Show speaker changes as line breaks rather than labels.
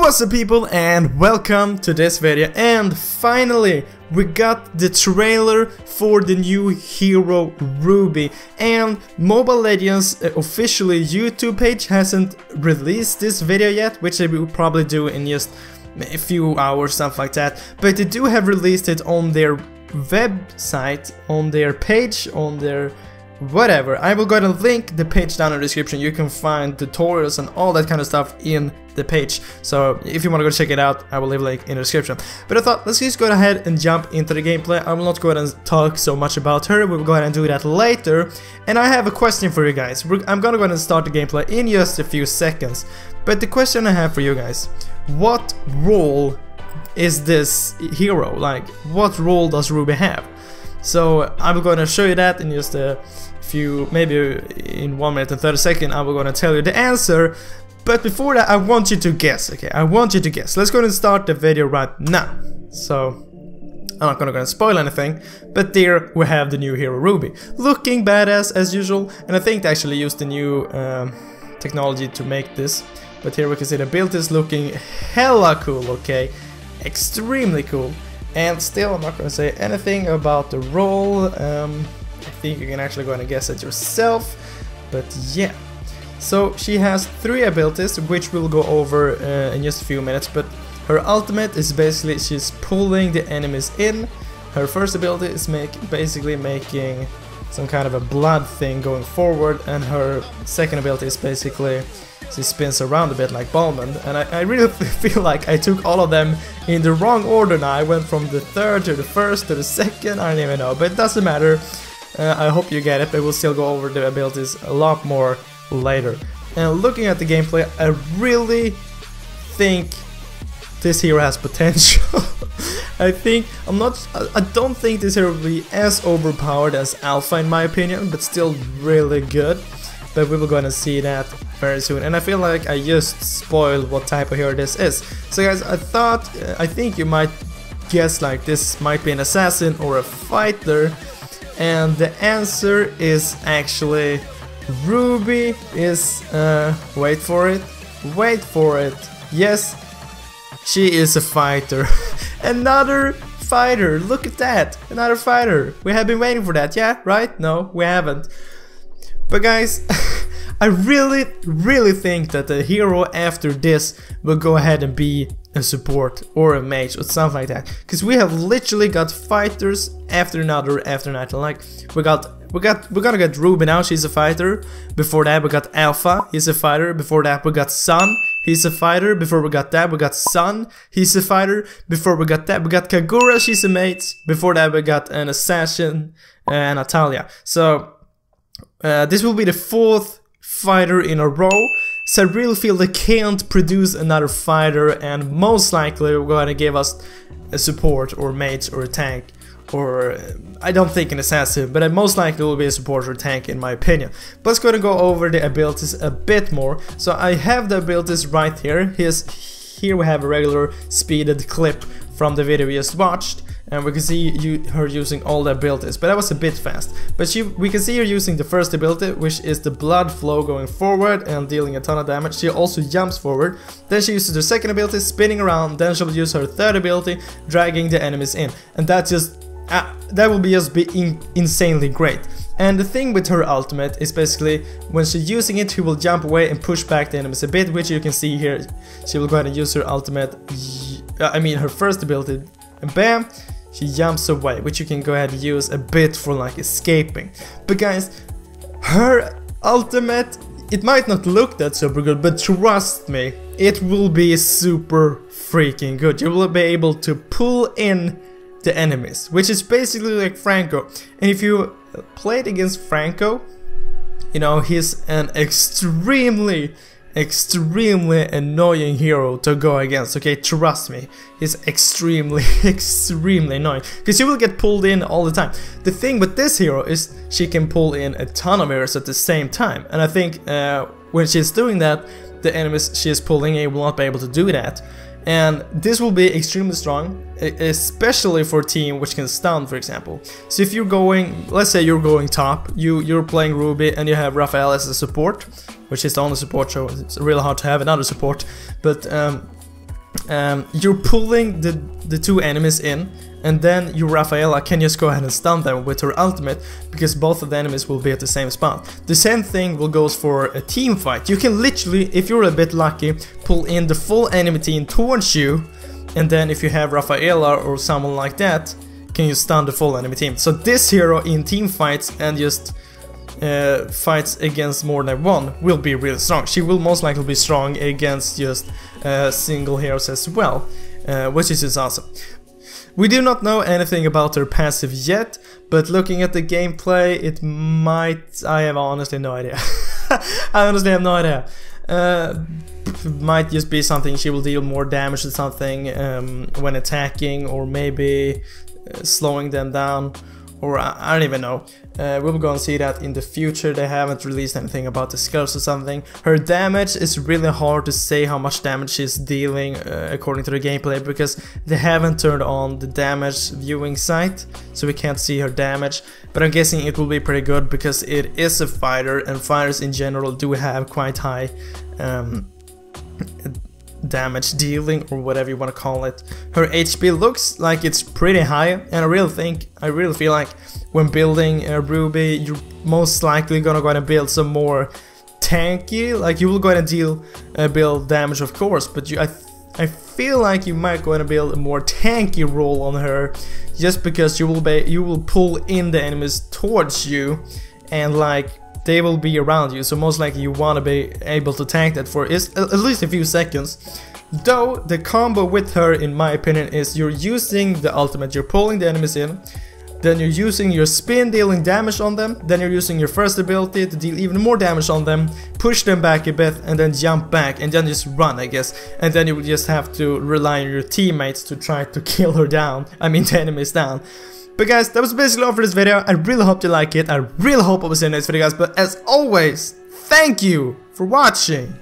What's up people, and welcome to this video. And finally we got the trailer for the new hero Ruby, and Mobile Legends officially YouTube page hasn't released this video yet, which they will probably do in just a few hours, stuff like that, but they do have released it on their website, on their page, on their whatever. I will go and link the page down in the description. You can find tutorials and all that kind of stuff in the page, so if you want to go check it out, I will leave a link in the description. But I thought, let's just go ahead and jump into the gameplay. I will not go ahead and talk so much about her, we will go ahead and do that later. And I have a question for you guys. I'm gonna go ahead and start the gameplay in just a few seconds, but the question I have for you guys: what role is this hero? Like, what role does Ruby have? So I'm going to show you that in just a few, maybe in 1 minute and 30 seconds. I'm going to tell you the answer. But before that, I want you to guess, okay? I want you to guess. Let's go and start the video right now. So I'm not going to spoil anything, but there we have the new hero Ruby, looking badass as usual. And I think they actually used the new technology to make this. But here we can see the build is looking hella cool, okay? Extremely cool. And still, I'm not going to say anything about the role. I think you can actually go and guess it yourself. But yeah. So she has 3 abilities, which we'll go over in just a few minutes. But her ultimate is basically she's pulling the enemies in. Her first ability is basically making some kind of a blood thing going forward. And her second ability is basically she spins around a bit like Ballman. And I really feel like I took all of them in the wrong order now. I went from the third to the first to the second, I don't even know, but it doesn't matter. I hope you get it, but we'll still go over the abilities a lot more later. And looking at the gameplay, I really think this hero has potential. I don't think this hero will be as overpowered as Alpha in my opinion, but still really good. But we will go and see that very soon. And I feel like I just spoiled what type of hero this is. So guys, I think you might guess like this might be an assassin or a fighter. And the answer is actually Ruby is, wait for it, yes, she is a fighter. Another fighter, look at that, another fighter. We have been waiting for that, yeah, right? No, we haven't. But guys, I really think that the hero after this will go ahead and be a support or a mage or something like that, because we have literally got fighters after another. Like we're gonna get Ruby now, she's a fighter. Before that we got Alpha, he's a fighter. Before that we got Sun, he's a fighter. Before we got that we got Sun, he's a fighter. Before we got that we got Kagura, she's a mage. Before that we got an assassin, Natalia. So this will be the 4th fighter in a row. So I really feel they can't produce another fighter, and most likely we're going to give us a support or mage or a tank, or I don't think an assassin, but most likely will be a support or tank in my opinion. But let's go over the abilities a bit more. So I have the abilities right here. Here we have a regular speeded clip from the video we just watched, and we can see her using all the abilities, but that was a bit fast. But we can see her using the first ability, which is the blood flow going forward and dealing a ton of damage. She also jumps forward. Then she uses her second ability, spinning around. Then she'll use her third ability, dragging the enemies in, and that will just be insanely great. And the thing with her ultimate is basically when she's using it, she will jump away and push back the enemies a bit, which you can see here. She will go ahead and use her ultimate, her first ability, and bam, she jumps away, which you can go ahead and use a bit for like escaping. But guys, her ultimate, it might not look that super good, but trust me, it will be super freaking good. You will be able to pull in the enemies, which is basically like Franco. And if you played against Franco, you know, he's an extremely annoying hero to go against, okay? Trust me, he's extremely annoying, because you will get pulled in all the time. The thing with this hero is she can pull in a ton of heroes at the same time, and I think when she's doing that, the enemies she is pulling in will not be able to do that. And this will be extremely strong, especially for a team which can stun, for example. So if you're going, let's say you're going top, you're playing Ruby and you have Raphael as a support, which is the only support, so it's really hard to have another support. But you're pulling the two enemies in, and then your Rafaela can just go ahead and stun them with her ultimate, because both of the enemies will be at the same spot. The same thing will goes for a team fight. You can literally, if you're a bit lucky, pull in the full enemy team towards you, and then if you have Rafaela or someone like that, can you stun the full enemy team. So this hero in team fights and just fights against more than one will be really strong. She will most likely be strong against just single heroes as well, which is just awesome. We do not know anything about her passive yet, but looking at the gameplay, it might... I have honestly no idea. I honestly have no idea. Might just be something she will deal more damage to something when attacking, or maybe slowing them down, or I don't even know. We'll go and see that in the future. They haven't released anything about the skills or something. Her damage is really hard to say how much damage she's dealing according to the gameplay, because they haven't turned on the damage viewing site, so we can't see her damage. But I'm guessing it will be pretty good, because it is a fighter, and fighters in general do have quite high damage dealing, or whatever you want to call it. Her HP looks like it's pretty high, and I really feel like when building a Ruby, you're most likely gonna go ahead and build some more tanky. Like, you will go ahead and build damage, of course, but I feel like you might go ahead and build a more tanky role on her, just because you will pull in the enemies towards you, and like they will be around you, so most likely you want to be able to tank that for at least a few seconds. Though the combo with her, in my opinion, is you're using the ultimate, you're pulling the enemies in, then you're using your spin dealing damage on them, then you're using your first ability to deal even more damage on them, push them back a bit, and then jump back, and then just run, I guess. And then you will just have to rely on your teammates to try to kill her down, I mean the enemies down. But guys, that was basically all for this video. I really hope you like it. I really hope I was in this video, guys. But as always, thank you for watching.